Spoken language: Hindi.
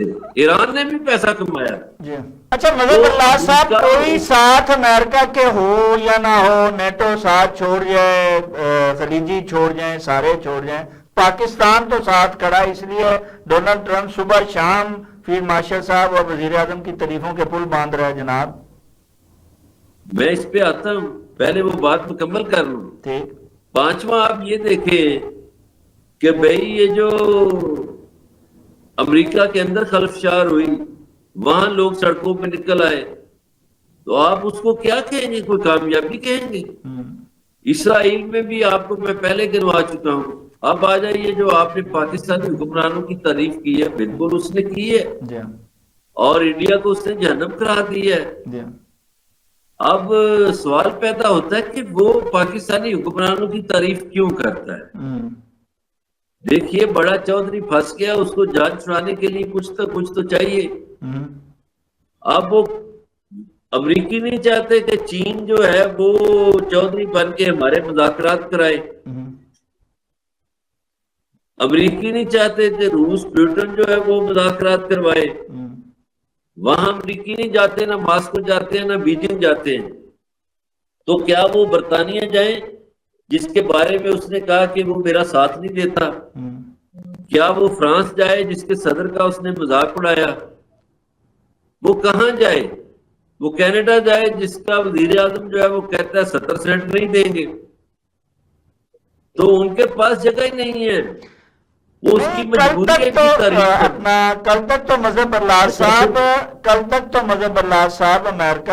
से, ईरान ने भी पैसा कमाया जी। अच्छा मजहर अल्लाह साहब, कोई साथ अमेरिका के हो या ना हो, नेटो साथ छोड़ जाए, खलीजी छोड़ जाए, सारे छोड़ जाए, पाकिस्तान तो साथ खड़ा, इसलिए डोनाल्ड ट्रंप सुबह शाम फील्ड मार्शल साहब और वजीर आजम की तारीफों के पुल बांध रहे हैं जनाब। मैं इस पे आता हूँ, पहले वो बात मुकम्मल कर लूं। ठीक। पांचवा, आप ये देखें कि भाई ये जो अमेरिका के अंदर खलफशार हुई, वहां लोग सड़कों पे निकल आए, तो आप उसको क्या कहेंगे? कोई कामयाबी कहेंगे? इसराइल में भी आपको मैं पहले गिनवा चुका हूं। अब आ जाइए, जो आपने पाकिस्तानी हुक्मरानों की तारीफ की है, बिल्कुल उसने की है, जी और इंडिया को उसने जहन्नम करा दी है। जी। अब सवाल पैदा होता है कि वो पाकिस्तानी हुक्मरानों की तारीफ क्यों करता है? देखिए, बड़ा चौधरी फंस गया, उसको जान छुड़ाने के लिए कुछ तो चाहिए। अब वो अमरीकी नहीं चाहते कि चीन जो है वो चौधरी बन के हमारे मुज़ाकरात कराए। अमरीकी नहीं चाहते कि रूस, ब्रिटेन जो है वो मुज़ाकरात करवाए। वहां अमरीकी नहीं जाते, ना मास्को जाते हैं, ना बीजिंग जाते हैं। तो क्या वो बरतानिया जाए, जिसके बारे में उसने कहा कि वो मेरा साथ नहीं देता? क्या वो फ्रांस जाए, जिसके सदर का उसने मजाक उड़ाया? वो कहाँ जाए? वो कनाडा जाए, जिसका वजीर आजम जो है वो कहता है 70 सेंट नहीं देंगे? तो उनके पास जगह ही नहीं है, वो उसकी मजबूरी है कि तारीफ अपना कल तक तो मजहर अल्लाह साहब अमेरिका